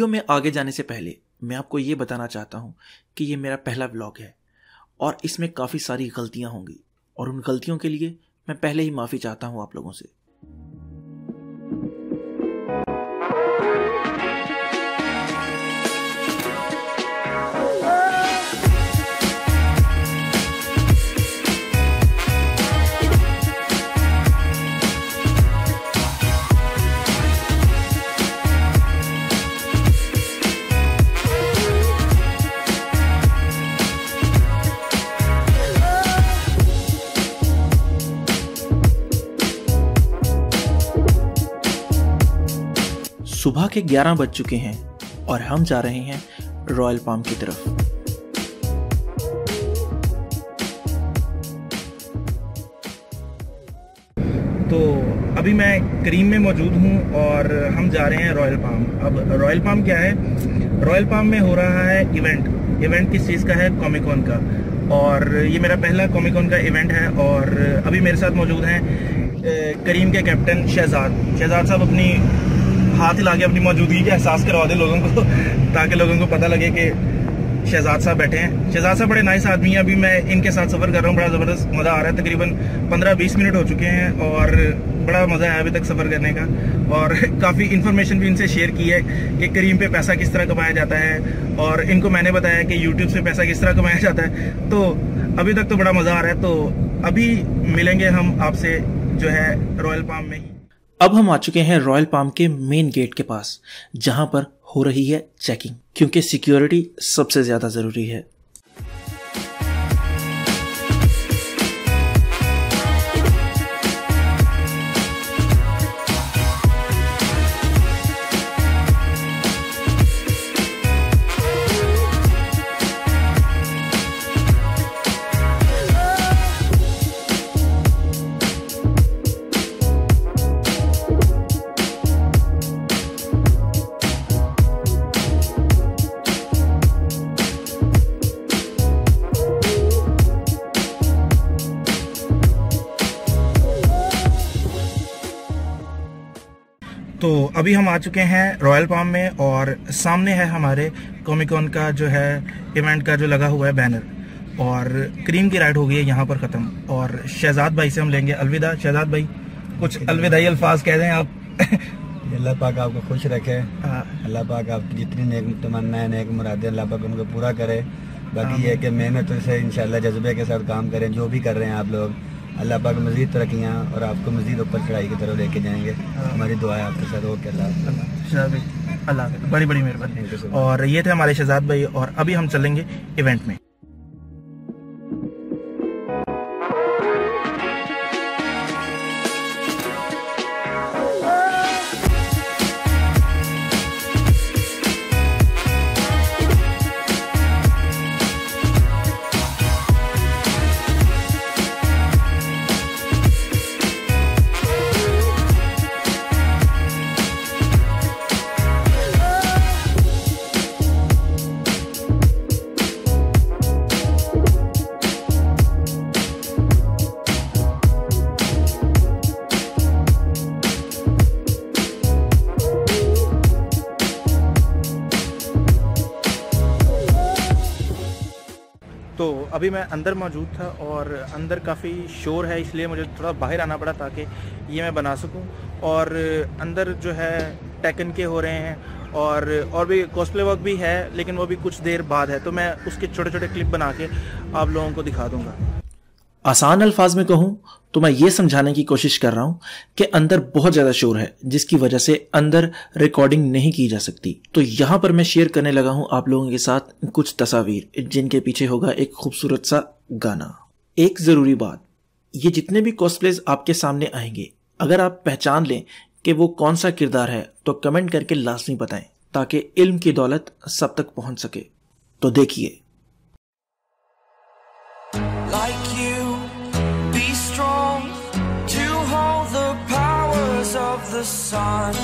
Video में आगे जाने से पहले मैं आपको ये बताना चाहता हूँ कि ये मेरा पहला व्लॉग है और इसमें काफ़ी सारी गलतियाँ होंगी और उन गलतियों के लिए मैं पहले ही माफ़ी चाहता हूँ आप लोगों से। सुबह के 11 बज चुके हैं और हम जा रहे हैं रॉयल पाम की तरफ। तो अभी मैं करीम में मौजूद हूँ और हम जा रहे हैं रॉयल पाम। अब रॉयल पाम क्या है? रॉयल पाम में हो रहा है इवेंट किस चीज़ का है? कॉमिक कॉन का। और ये मेरा पहला कॉमिक कॉन का इवेंट है और अभी मेरे साथ मौजूद हैं करीम के कैप्टन शहजाद साहब। अपनी हाथ हिला के अपनी मौजूदगी का एहसास करवा दे लोगों को, ताकि लोगों को पता लगे कि शहजाद साहब बैठे हैं। शहजाद साहब बड़े नाइस आदमी हैं। अभी मैं इनके साथ सफ़र कर रहा हूँ, बड़ा ज़बरदस्त मज़ा आ रहा है। तकरीबन 15-20 मिनट हो चुके हैं और बड़ा मज़ा आया अभी तक सफ़र करने का। और काफ़ी इन्फॉर्मेशन भी इनसे शेयर की है कि करीम पे पैसा किस तरह कमाया जाता है और इनको मैंने बताया कि यूट्यूब से पैसा किस तरह कमाया जाता है। तो अभी तक तो बड़ा मज़ा आ रहा है। तो अभी मिलेंगे हम आपसे जो है रॉयल पाम में ही। अब हम आ चुके हैं रॉयल पाम के मेन गेट के पास, जहां पर हो रही है चेकिंग, क्योंकि सिक्योरिटी सबसे ज्यादा जरूरी है। तो अभी हम आ चुके हैं रॉयल पाम में और सामने है हमारे कॉमिक कॉन का जो है इवेंट का जो लगा हुआ है बैनर। और करीम की राइड हो गई है यहाँ पर ख़त्म और शहजाद भाई से हम लेंगे अलविदा। शहजाद भाई कुछ अलविदाई अल्फाज कह दें आप। अल्लाह पाक आपको खुश रखे। अल्लाह पाक आपकी जितनी नेक तमन्ना है, नेक मुरादें, अल्लाह पाक उनको पूरा करे। बाकी ये है कि मेहनत से इंशाल्लाह जज्बे के साथ काम करें। जो भी कर रहे हैं आप लोग, अल्लाह पाक मज़ीद तरक्कियाँ और आपको मज़ीद ऊपर चढ़ाई की तरफ लेके जाएंगे। हमारी दुआ है आपके साथ। ओके, अल्लाह बड़ी बड़ी मेहरबानी। और ये थे हमारे शहजाद भाई और अभी हम चलेंगे इवेंट में। तो अभी मैं अंदर मौजूद था और अंदर काफ़ी शोर है, इसलिए मुझे थोड़ा बाहर आना पड़ा ताकि ये मैं बना सकूं। और अंदर जो है टेकन के हो रहे हैं और भी कॉस्प्ले वर्क भी है, लेकिन वो भी कुछ देर बाद है। तो मैं उसके छोटे छोटे क्लिप बना के आप लोगों को दिखा दूंगा। आसान अल्फाज में कहूं तो मैं ये समझाने की कोशिश कर रहा हूं कि अंदर बहुत ज्यादा शोर है, जिसकी वजह से अंदर रिकॉर्डिंग नहीं की जा सकती। तो यहां पर मैं शेयर करने लगा हूं आप लोगों के साथ कुछ तस्वीर, जिनके पीछे होगा एक खूबसूरत सा गाना। एक जरूरी बात, ये जितने भी कॉस्प्लेज आपके सामने आएंगे, अगर आप पहचान लें कि वो कौन सा किरदार है तो कमेंट करके लाजमी बताएं, ताकि इल्म की दौलत सब तक पहुंच सके। तो देखिए। Like you, be strong to hold the powers of the sun.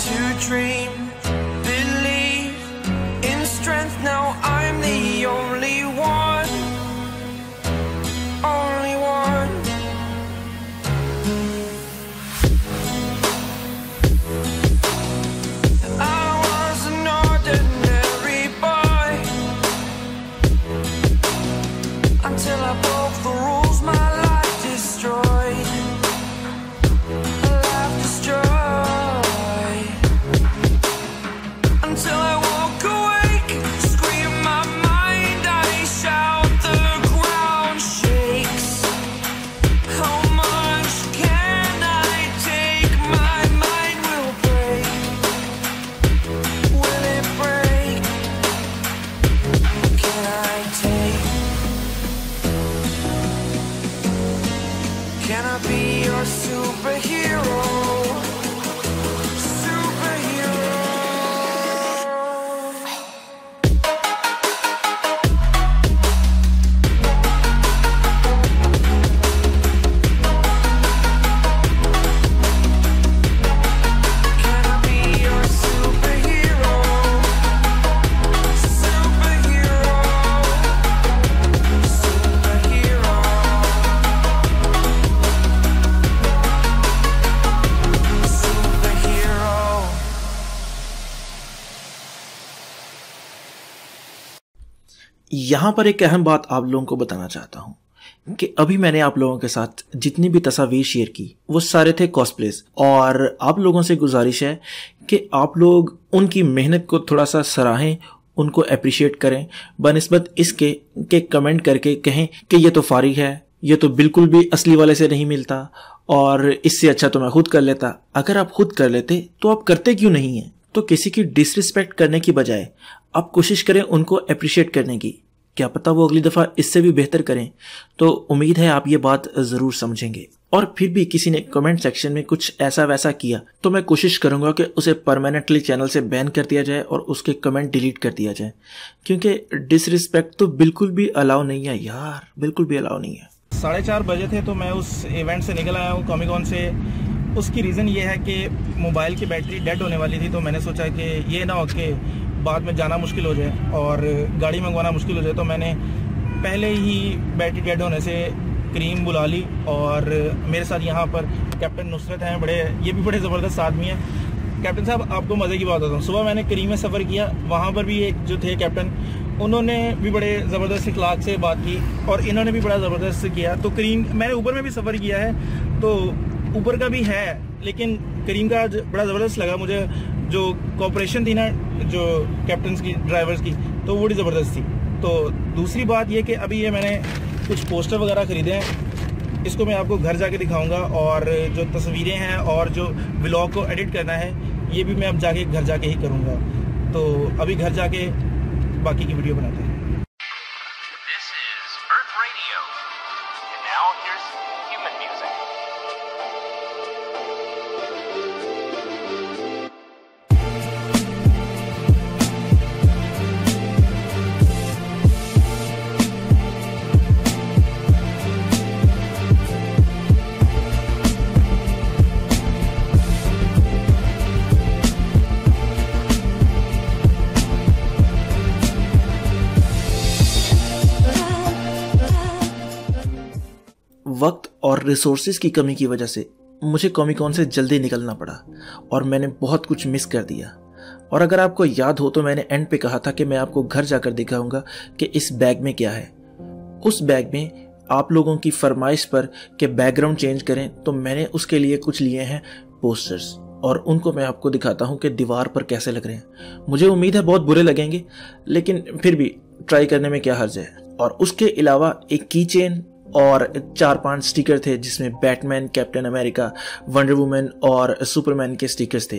To dream, believe in strength. Now I'm the only one, only one. यहाँ पर एक अहम बात आप लोगों को बताना चाहता हूँ कि अभी मैंने आप लोगों के साथ जितनी भी तस्वीर शेयर की वो सारे थे कॉस्प्लेस, और आप लोगों से गुजारिश है कि आप लोग उनकी मेहनत को थोड़ा सा सराहें, उनको अप्रिशिएट करें, बनिस्बत इसके कि कमेंट करके कहें कि ये तो फारिग है, ये तो बिल्कुल भी असली वाले से नहीं मिलता और इससे अच्छा तो मैं खुद कर लेता। अगर आप खुद कर लेते तो आप करते क्यों नहीं है? तो किसी की डिसरिस्पेक्ट करने की बजाय आप कोशिश करें उनको अप्रिशिएट करने की, क्या पता वो अगली दफ़ा इससे भी बेहतर करें। तो उम्मीद है आप ये बात ज़रूर समझेंगे। और फिर भी किसी ने कमेंट सेक्शन में कुछ ऐसा वैसा किया तो मैं कोशिश करूंगा कि उसे परमानेंटली चैनल से बैन कर दिया जाए और उसके कमेंट डिलीट कर दिया जाए, क्योंकि डिसरिस्पेक्ट तो बिल्कुल भी अलाउ नहीं है यार, बिल्कुल भी अलाउ नहीं है। 4:30 बजे थे तो मैं उस इवेंट से निकल आया हूँ कॉमिकॉन से। उसकी रीज़न ये है कि मोबाइल की बैटरी डेड होने वाली थी, तो मैंने सोचा कि ये ना हो कि बाद में जाना मुश्किल हो जाए और गाड़ी मंगवाना मुश्किल हो जाए, तो मैंने पहले ही बैटरी डेड होने से करीम बुला ली। और मेरे साथ यहाँ पर कैप्टन नुसरत हैं, ये भी बड़े ज़बरदस्त आदमी हैं। कैप्टन साहब, आपको मज़े की बात बताता हूँ, सुबह मैंने करीम में सफ़र किया, वहाँ पर भी एक जो थे कैप्टन, उन्होंने भी बड़े ज़बरदस्त इखलाक से बात की और इन्होंने भी बड़ा ज़बरदस्त किया। तो करीम, मैंने ऊपर में भी सफ़र किया है तो ऊपर का भी है, लेकिन करीम का बड़ा ज़बरदस्त लगा मुझे। जो कोऑपरेशन थी ना जो कैप्टन्स की, ड्राइवर्स की, तो वो बड़ी ज़बरदस्त थी। तो दूसरी बात ये कि अभी ये मैंने कुछ पोस्टर वगैरह ख़रीदे हैं, इसको मैं आपको घर जाके दिखाऊंगा, और जो तस्वीरें हैं और जो व्लॉग को एडिट करना है ये भी मैं अब जाके घर जाके ही करूँगा। तो अभी घर जाके बाकी की वीडियो बनाते हैं। This is Earth Radio. And now here's human music. वक्त और रिसोर्सेज की कमी की वजह से मुझे कॉमिकॉन से जल्दी निकलना पड़ा और मैंने बहुत कुछ मिस कर दिया। और अगर आपको याद हो तो मैंने एंड पे कहा था कि मैं आपको घर जाकर दिखाऊंगा कि इस बैग में क्या है। उस बैग में आप लोगों की फरमाइश पर कि बैकग्राउंड चेंज करें, तो मैंने उसके लिए कुछ लिए हैं पोस्टर्स, और उनको मैं आपको दिखाता हूं कि दीवार पर कैसे लग रहे हैं। मुझे उम्मीद है बहुत बुरे लगेंगे, लेकिन फिर भी ट्राई करने में क्या हर्ज है। और उसके अलावा एक की चेन और 4-5 स्टिकर थे जिसमें Batman, captain America, wonder woman और सुपरमैन के स्टिकर्स थे।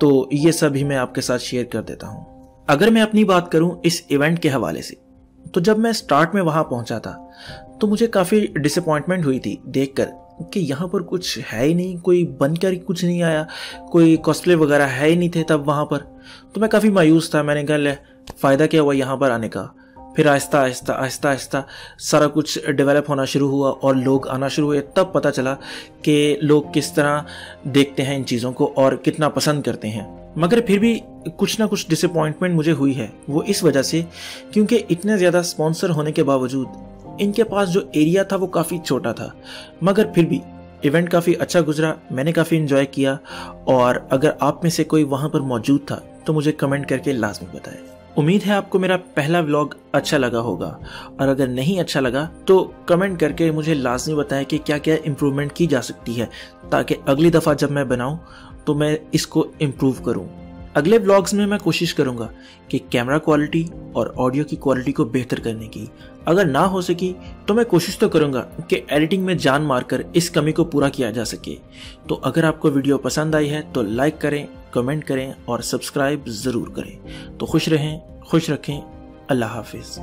तो ये सब भी मैं आपके साथ शेयर कर देता हूँ। अगर मैं अपनी बात करूँ इस इवेंट के हवाले से, तो जब मैं स्टार्ट में वहाँ पहुँचा था तो मुझे काफ़ी डिसअपॉइंटमेंट हुई थी देखकर कि यहाँ पर कुछ है ही नहीं, कोई बनकर कुछ नहीं आया, कोई कॉस्प्ले वगैरह है ही नहीं थे तब वहाँ पर। तो मैं काफ़ी मायूस था। मैंने कहा ले फ़ायदा क्या हुआ यहाँ पर आने का। फिर आहिस्ता आहिस्ता सारा कुछ डेवलप होना शुरू हुआ और लोग आना शुरू हुए। तब पता चला कि लोग किस तरह देखते हैं इन चीज़ों को और कितना पसंद करते हैं। मगर फिर भी कुछ ना कुछ डिसअपॉइंटमेंट मुझे हुई है, वो इस वजह से क्योंकि इतने ज़्यादा स्पॉन्सर होने के बावजूद इनके पास जो एरिया था वो काफ़ी छोटा था। मगर फिर भी इवेंट काफ़ी अच्छा गुजरा, मैंने काफ़ी इन्जॉय किया। और अगर आप में से कोई वहाँ पर मौजूद था तो मुझे कमेंट करके लाजमी बताएं। उम्मीद है आपको मेरा पहला व्लॉग अच्छा लगा होगा, और अगर नहीं अच्छा लगा तो कमेंट करके मुझे लाजमी बताएं कि क्या क्या इम्प्रूवमेंट की जा सकती है, ताकि अगली दफ़ा जब मैं बनाऊं तो मैं इसको इम्प्रूव करूं। अगले व्लॉग्स में मैं कोशिश करूंगा कि कैमरा क्वालिटी और ऑडियो की क्वालिटी को बेहतर करने की। अगर ना हो सकी तो मैं कोशिश तो करूंगा कि एडिटिंग में जान मारकर इस कमी को पूरा किया जा सके। तो अगर आपको वीडियो पसंद आई है तो लाइक करें, कमेंट करें और सब्सक्राइब ज़रूर करें। तो खुश रहें, खुश रखें। अल्लाह हाफिज़।